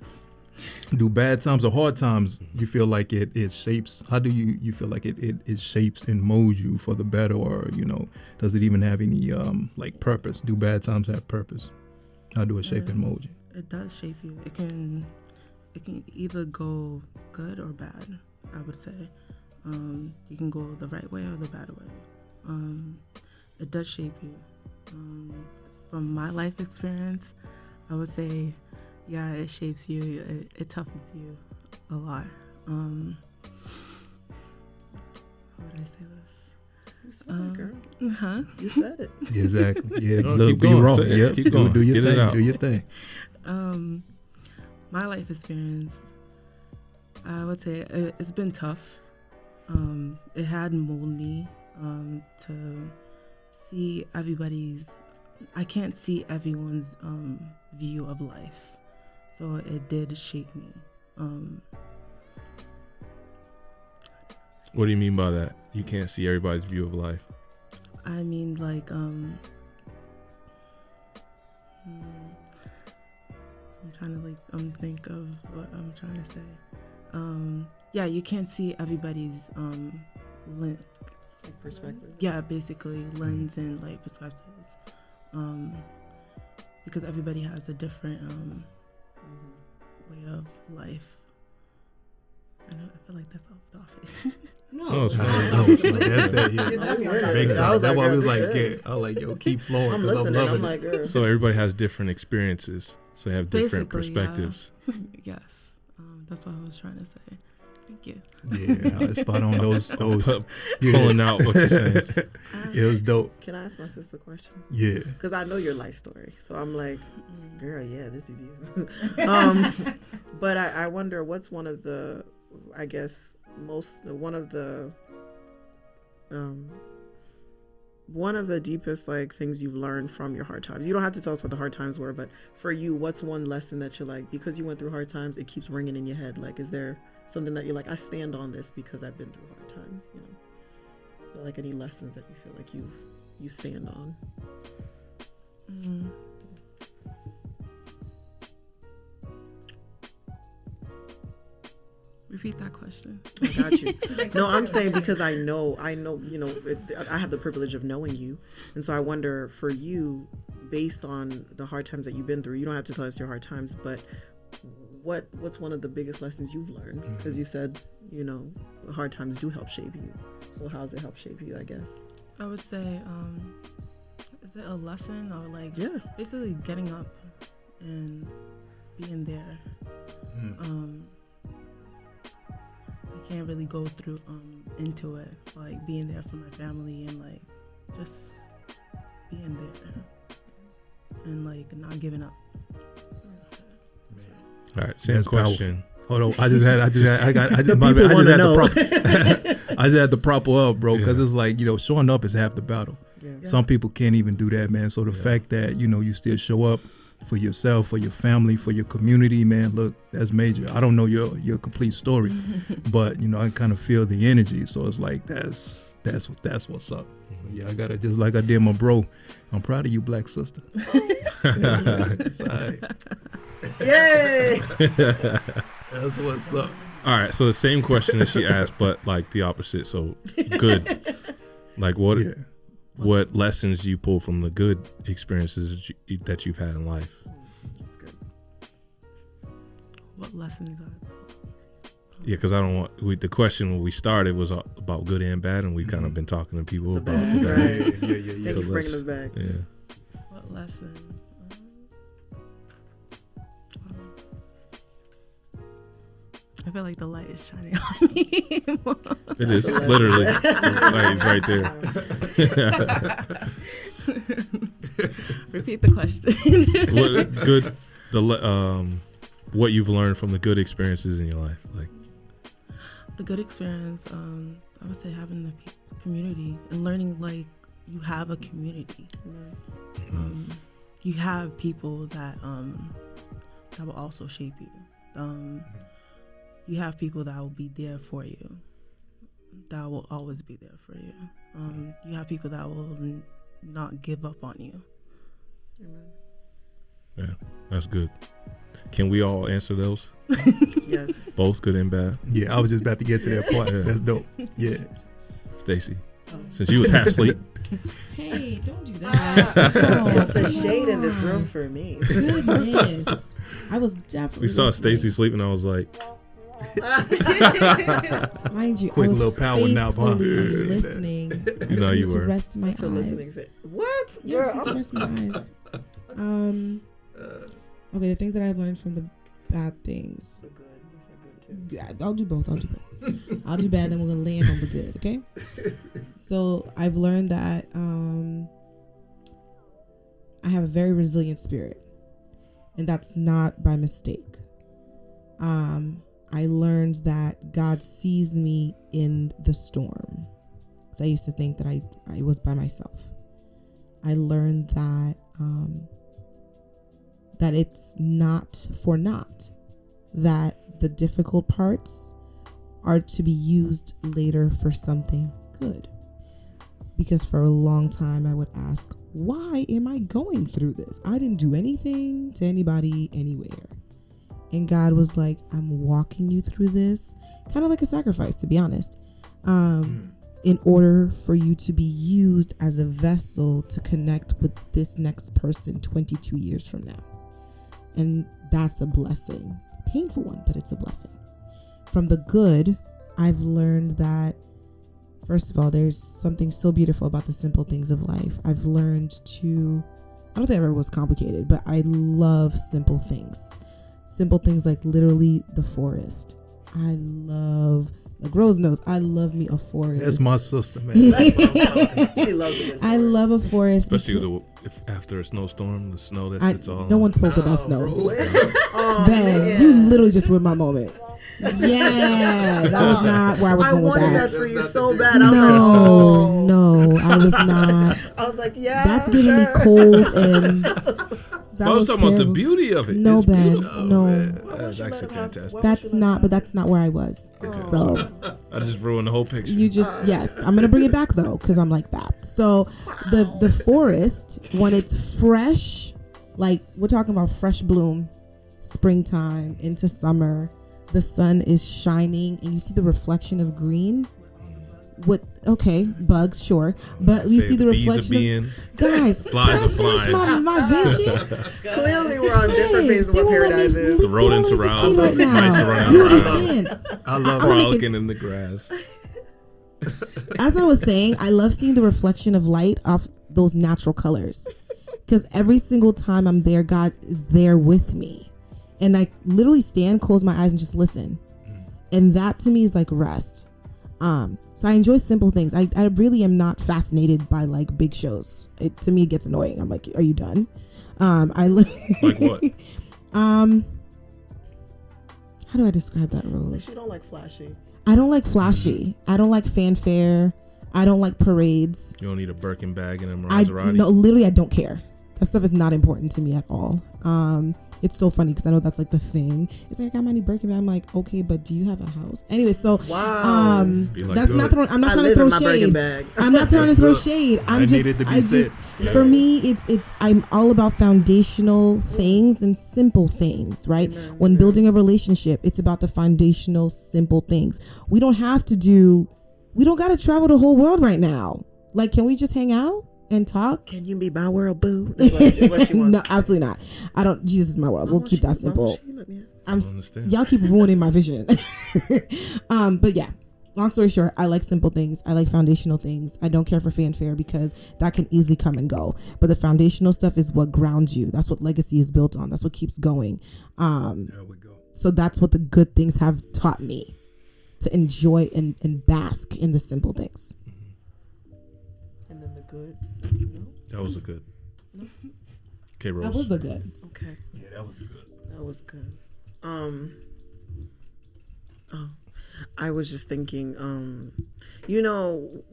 bad times or hard times you feel like it shapes? How do you feel like it shapes and molds you for the better, or you know, does it even have any like purpose? Do bad times have purpose? How do it shape and mold you? It does shape you. It can either go good or bad, I would say. You can go the right way or the bad way. It does shape you. From my life experience, I would say, yeah, it shapes you. It toughens you a lot. How would I say this? You said it, girl. Huh? You said it. Yeah, exactly. Yeah, No, look, keep be going. raw. Say it. Yeah, Keep going. do your Get it thing. out. Do your thing. My life experience, I would say it's been tough. It had molded me to see everybody's. I can't see everyone's view of life, so it did shape me. What do you mean by that? You can't see everybody's view of life. I mean, like, I'm trying to think of what I'm trying to say. Yeah, you can't see everybody's Like perspective. yeah, basically lens and like perspectives, because everybody has a different way of life. I feel like that's off topic. Oh, it's fine. That's it. Yeah. You're definitely on Big topic. time. I was That's why we was girl, like, this yeah. is- I was like, yo, keep flowing. I'm 'cause listening. loving I'm it. like, girl. So everybody has different experiences, so they have different Basically, yeah. perspectives. Yes, that's what I was trying to say. Thank you. Yeah, it's spot on those. Pulling out what you're saying. It was dope. Can I ask my sister a question? Yeah. Because I know your life story. So I'm like, girl, yeah, this is you. But I wonder what's one of the, I guess, one of the deepest like things you've learned from your hard times. You don't have to tell us what the hard times were, but for you, what's one lesson that you're like, because you went through hard times, it keeps ringing in your head? Like, is there something that you're like, I stand on this because I've been through hard times, you know? Is there like any lessons that you feel like you stand on? Repeat that question. I got you. No, I'm saying because I know, you know, I have the privilege of knowing you. And so I wonder for you, based on the hard times that you've been through, you don't have to tell us your hard times, but what's one of the biggest lessons you've learned? Because you said, you know, hard times do help shape you. So how's it help shape you, I guess? I would say, is it a lesson or like Yeah. basically getting up and being there? I can't really go through into it, like being there for my family and like just being there and like not giving up. All right, same That's question. Hold on. I just had The my people bad. I want just to had know. I just had to prop her up, bro, because Yeah. it's like, you know, showing up is half the battle. Yeah. Some people can't even do that, man. So the fact that, you know, you still show up for yourself, for your family, for your community, man, look, that's major. I don't know your complete story, but you know, I kind of feel the energy. So it's like that's what's up. So yeah, I gotta, just like I did my bro, I'm proud of you, black sister. It's all right. Yay! That's what's up. All right, so the same question that she asked, but like the opposite. So good. Like what? Yeah. What lessons do you pull from the good experiences that you've had in life? That's good. What lessons are? Yeah, because I don't want the question when we started was about good and bad, and we've kind of been talking to people about bad, the bad. right. Yeah. Thank you for bringing us back. Yeah. What lesson? I feel like the light is shining on me. It is literally like right there. Repeat the question. What you've learned from the good experiences in your life, like The good experience, I would say having the community and learning like you have a community. You have people that will also shape you. You have people that will be there for you. That will always be there for you. You have people that will not give up on you. Yeah, that's good. Can we all answer those? Yes. Both good and bad. Yeah, I was just about to get to that part. Yeah. That's dope. Yeah. Stacy, since you was half asleep. Hey, don't do that. Oh, It's the come shade in this on. room for me. Goodness. I was definitely We saw listening. Stacy sleeping. I was like, Mind you, Quick I was little power nap, huh? faithfully listening. I just know need you to were. rest my That's for listening. eyes. What? Yeah, I just need to Girl. rest my eyes. Okay, the things that I've learned from the bad things. So good. You said good too. Yeah, I'll do both. I'll do bad, then we're gonna land on the good. Okay. So I've learned that I have a very resilient spirit, and that's not by mistake. I learned that God sees me in the storm, because I used to think that I was by myself. I learned that that it's not for naught, that the difficult parts are to be used later for something good. Because for a long time I would ask, why am I going through this? I didn't do anything to anybody anywhere. And God was like, I'm walking you through this, kind of like a sacrifice, to be honest, in order for you to be used as a vessel to connect with this next person 22 years from now. And that's a blessing. A painful one, but it's a blessing. From the good, I've learned that, first of all, there's something so beautiful about the simple things of life. I've learned to, I don't think I ever was complicated, but I love simple things. Simple things like literally the forest. I love, like Rose knows, I love me a forest. That's my sister, man. She loves it. I love a forest. especially if after a snowstorm, the snow that I, sits all. no one spoke about snow. Oh, Ben, man. you literally just ruined my moment. Yeah, that was not where I was I going with wanted that. that for you so bad. I was like, oh. No, I was not. I was like, yeah. That's giving me sure. cold and I was talking about the terrible. beauty of it. No, It's Ben, beautiful. no. That's actually fantastic. That's not, but that's not where I was. So I just ruined the whole picture. you just, yes, I'm gonna bring it back though, because I'm like that. So the forest, when it's fresh, like we're talking about fresh bloom, springtime into summer, the sun is shining and you see the reflection of green. What? Okay, bugs, sure, but we Say see the bees are reflection. being, Guys, flies can I are finish flying. my vision? Clearly, we're on different Yes, phases of they what won't let me paradise is. leave- The they rodents won't let me around, succeed right the mice now. running You around. understand? I love I'm gonna make frolicking in the grass. As I was saying, I love seeing the reflection of light off those natural colors, because every single time I'm there, God is there with me, and I literally stand, close my eyes, and just listen. And that to me is like rest. So I enjoy simple things. I really am not fascinated by like big shows. To me, it gets annoying. I'm like, are you done? Like what? How do I describe that, Rose? You don't like flashy. I don't like flashy. I don't like fanfare. I don't like parades. You don't need a Birkin bag and a I Maserati. no, literally, I don't care. That stuff is not important to me at all. It's so funny because I know that's like the thing. It's like I got money Birkin bag. I'm like, okay, but do you have a house? Anyway, so Wow. Be like, that's good. not throwing. I'm not I trying to live throw in my Birkin shade. bag. I'm not trying to That's throw good. shade. I needed to be said. For me, it's I'm all about foundational things and simple things, right? When building a relationship, it's about the foundational simple things. We don't got to travel the whole world right now. Like, can we just hang out and talk? Can you be my world, boo? That's what she wants. No, absolutely not. I don't. Jesus is my world. We'll keep that simple. Y'all keep ruining my vision. But yeah, long story short, I like simple things. I like foundational things. I don't care for fanfare because that can easily come and go. But the foundational stuff is what grounds you. That's what legacy is built on. That's what keeps going. There we go. So that's what the good things have taught me, to enjoy and bask in the simple things. And then the good. No? That was a good. Okay, Rose. That was the good. Okay. Yeah, that was good. That was good. I was just thinking, you know,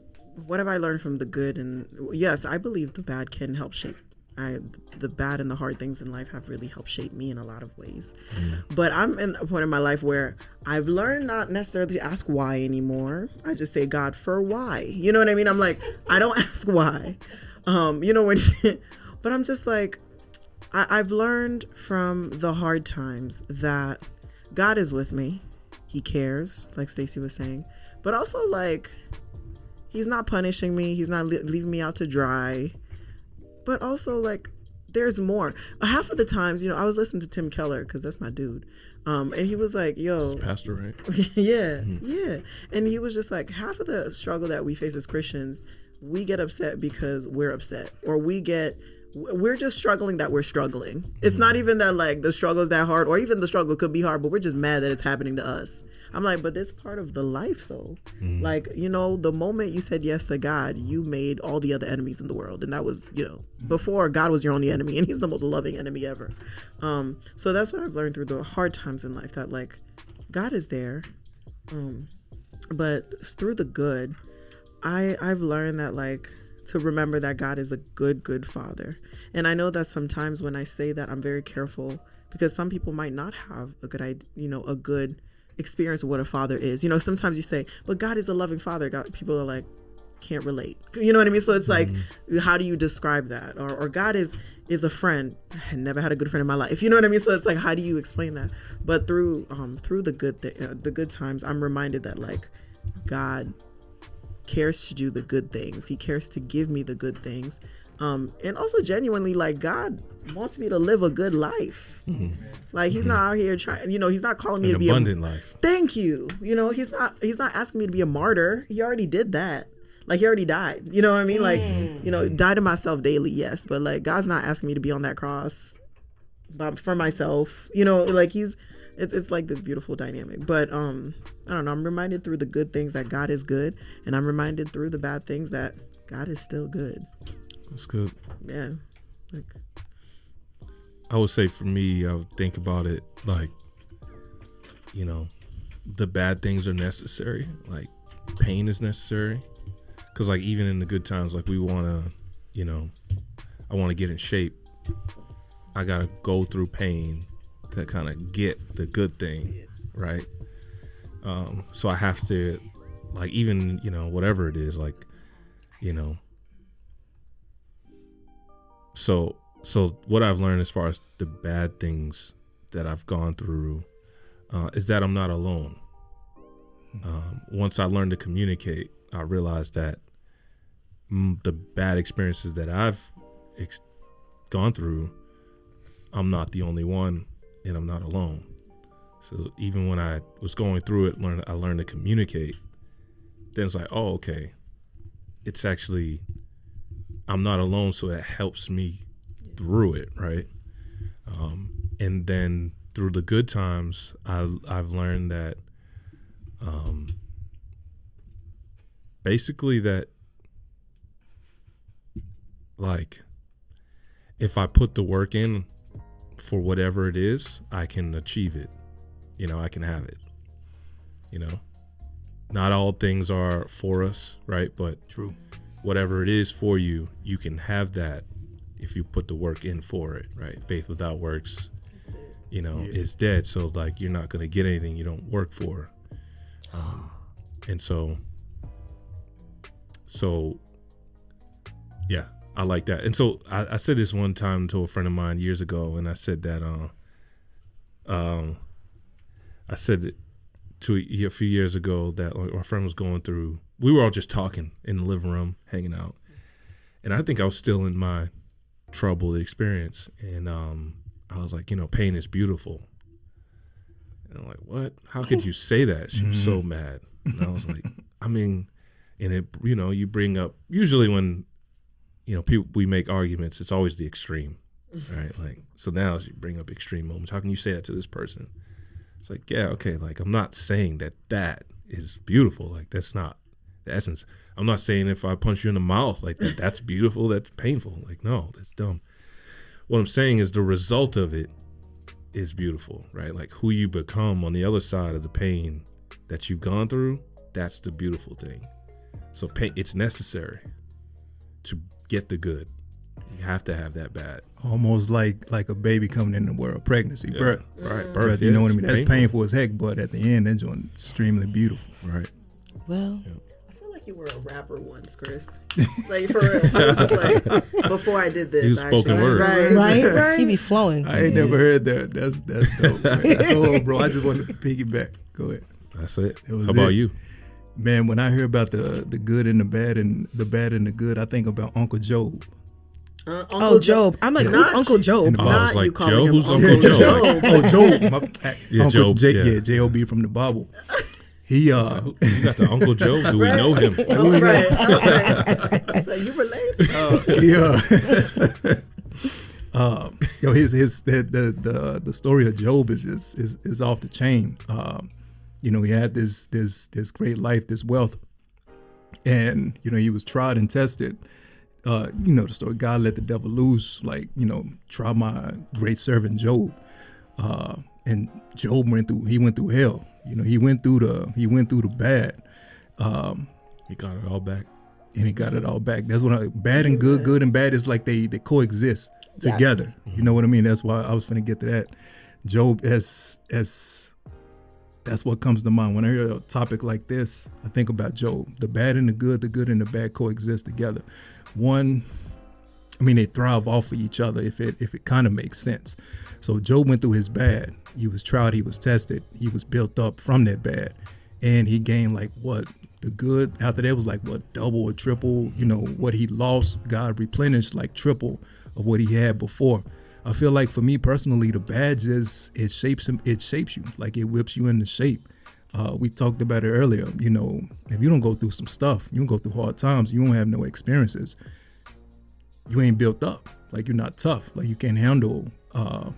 what have I learned from the good? And yes, I believe the bad can help shape. The bad and the hard things in life have really helped shape me in a lot of ways. But I'm in a point in my life where I've learned not necessarily to ask why anymore. I just say, God, for why? You know what I mean? I'm like, I don't ask why. You know, but I'm just like, I've learned from the hard times that God is with me. He cares, like Stacey was saying. But also, like, he's not punishing me. He's not leaving me out to dry. But also, like, there's more. Half of the times, you know, I was listening to Tim Keller, because that's my dude. And he was like, yo. Pastor, right? Yeah. And he was just like, half of the struggle that we face as Christians, we get upset because we're upset. Or we're just struggling that we're struggling. It's not even that, like, the struggle is that hard, or even the struggle could be hard, but we're just mad that it's happening to us. I'm like, but it's part of the life, though. Like, you know, the moment you said yes to God, you made all the other enemies in the world. And that was, you know, before God was your only enemy, and he's the most loving enemy ever. So that's what I've learned through the hard times in life, that, like, God is there. But through the good, I've learned that, like, to remember that God is a good father. And I know that sometimes when I say that, I'm very careful, because some people might not have a good idea, you know, a good experience of what a father is. You know, sometimes you say, but God is a loving father. People are like, can't relate. You know what I mean? So it's like, how do you describe that? Or God is a friend. I never had a good friend in my life. You know what I mean? So it's like, how do you explain that? But through the good times, I'm reminded that, like, God cares to do the good things. He cares to give me the good things. And also genuinely, like, God wants me to live a good life. Like, he's not out here trying, you know, he's not calling me to be abundant life. Thank you. You know, he's not asking me to be a martyr. He already did that. Like, he already died. You know what I mean? Like, you know, die to myself daily, yes. But, like, God's not asking me to be on that cross for myself. You know, like, it's like this beautiful dynamic. But I don't know, I'm reminded through the good things that God is good, and I'm reminded through the bad things that God is still good. That's good. Yeah. Like, I would say for me, I would think about it like, you know, the bad things are necessary. Like, pain is necessary. Because, like, even in the good times, like, we want to, you know, I want to get in shape. I got to go through pain to kind of get the good thing, right? So I have to, like, even, you know, whatever it is, like, you know. So what I've learned as far as the bad things that I've gone through is that I'm not alone. Once I learned to communicate, I realized that the bad experiences that I've gone through, I'm not the only one, and I'm not alone. So even when I was going through it, I learned to communicate. Then it's like, oh, okay, it's actually, I'm not alone, so it helps me through it, right? And then through the good times, I've learned that basically that, like, if I put the work in for whatever it is, I can achieve it. You know, I can have it. You know, not all things are for us, right? But True. Whatever it is for you, you can have that if you put the work in for it, right? Faith without works, you know, is dead. So, like, you're not going to get anything you don't work for. And so, yeah, I like that. And so I said this one time to a friend of mine years ago, and I said that, I said it to a few years ago that our friend was going through, we were all just talking in the living room, hanging out. And I think I was still in my troubled experience. And I was like, you know, pain is beautiful. And I'm like, what? How could you say that? She was so mad. And I was like, I mean, and it, you know, you bring up, usually when, you know, we make arguments, it's always the extreme, right? Like, so now you bring up extreme moments. How can you say that to this person? It's like, yeah, okay, like I'm not saying that is beautiful. Like that's not the essence. I'm not saying if I punch you in the mouth like that's beautiful, that's painful. Like, no, that's dumb. What I'm saying is the result of it is beautiful, right? Like who you become on the other side of the pain that you've gone through, that's the beautiful thing. So pain, it's necessary to get the good. You have to have that bad. Almost like a baby coming in the world, pregnancy, birth. Right, Birth, you know what I mean? That's painful as heck, but at the end, that's extremely beautiful. Right. Well, I feel like you were a rapper once, Chris. Like for real. I was just like, before I did this, You spoken actually. word. right? He be flowing. I ain't never heard that. That's dope. Man. Go on, bro. I just wanted to piggyback. Go ahead. That's it. That was How about it. you? Man, when I hear about the good and the bad and the bad and the good, I think about Uncle Job. Uncle Job. I'm like, who's Uncle Job? Oh, I was Not like, you calling Joe? him Who's Uncle Uncle Joe? Job. Oh, Job. Yeah, Uncle Job, J- yeah. J-O-B from the Bible. He You got the Uncle Joe? Do we know him? Oh, right. I was like, you related? Yo, the story of Job is off the chain. You know, he had this great life, this wealth, and you know he was tried and tested. You know the story. God let the devil loose, like, you know, try my great servant Job. And Job went through hell. You know, he went through the bad. He got it all back. And he got it all back. That's what bad and good and bad is like they coexist together. Yes. You know what I mean? That's why I was finna get to that. Job as that's what comes to mind when I hear a topic like this. I think about Job. The bad and the good and the bad coexist together. One, I mean, they thrive off of each other if it kind of makes sense. So Job went through his bad. He was tried, he was tested, he was built up from that bad, and he gained like what the good after that was like what double or triple. You know what he lost, God replenished like triple of what he had before. I feel like for me personally, the bad just it shapes you, like it whips you into shape. We talked about it earlier. You know, if you don't go through some stuff, you don't go through hard times, you don't have no experiences, you ain't built up. Like you're not tough. Like you can't handle.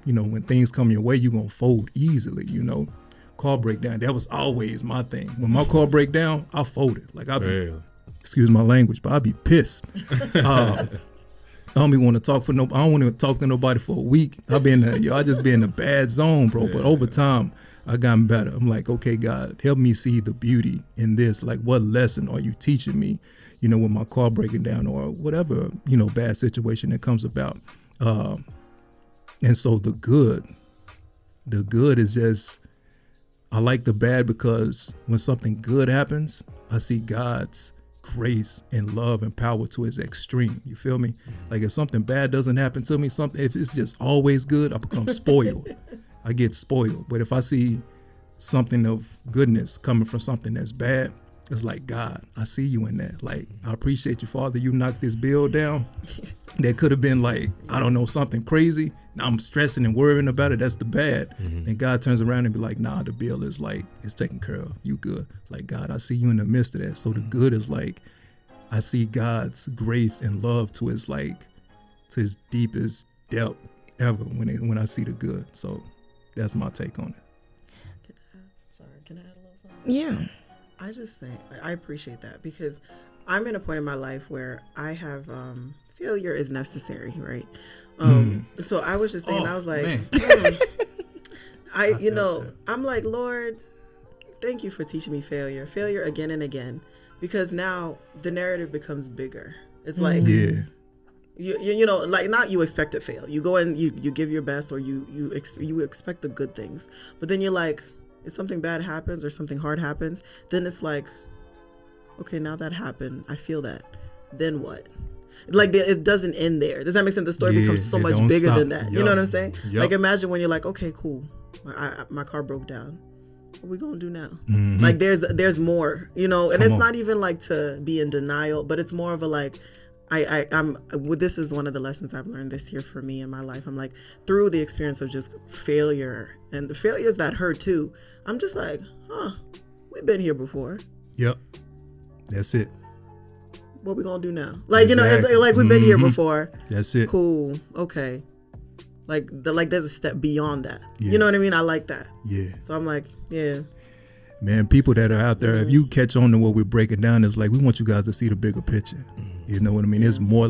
You know, when things come your way, you're gonna fold easily. You know, car breakdown. That was always my thing. When my car break down, I fold it. Like I'll be, excuse my language, but I'll be pissed. I don't even want to talk I don't want to talk to nobody for a week. I just be in a bad zone, bro. But over time, I gotten better. I'm like, okay, God, help me see the beauty in this. Like, what lesson are you teaching me? You know, with my car breaking down or whatever, you know, bad situation that comes about. And so the good is just, I like the bad because when something good happens, I see God's grace and love and power to its extreme. You feel me? Like if something bad doesn't happen to me, if it's just always good, I become spoiled. I get spoiled. But if I see something of goodness coming from something that's bad, it's like, God, I see you in that. Like, I appreciate you, Father. You knocked this bill down. That could have been like, I don't know, something crazy. Now I'm stressing and worrying about it. That's the bad. And God turns around and be like, nah, the bill is like, it's taken care of. You good. Like, God, I see you in the midst of that. So the good is like, I see God's grace and love to his deepest depth ever when I see the good. So that's my take on it. Sorry, can I add a little something? Yeah. I just think I appreciate that because I'm in a point in my life where I have failure is necessary, right? So I was just thinking, I was like, I'm like, Lord, thank you for teaching me failure again and again, because now the narrative becomes bigger. It's like, Yeah. You know, like not you expect to fail. You go and you give your best, or you expect the good things, but then you're like, if something bad happens or something hard happens, then it's like, okay, now that happened, I feel that. Then what? Like it doesn't end there. Does that make sense? The story becomes so much bigger than that. You know what I'm saying? Like imagine when you're like, okay, cool, my car broke down. What are we gonna do now? Like there's more, you know, and it's not even like to be in denial, but it's more of a like, this is one of the lessons I've learned this year for me in my life. I'm like, through the experience of just failure and the failures that hurt too, I'm just like, we've been here before. Yep. That's it. What we gonna do now? Like, you know, it's like we've been here before. That's it. Cool. Okay. Like there's a step beyond that. Yeah. You know what I mean? I like that. Yeah. So I'm like, yeah. Man, people that are out there, if you catch on to what we're breaking down, it's like we want you guys to see the bigger picture. You know what I mean? It's more like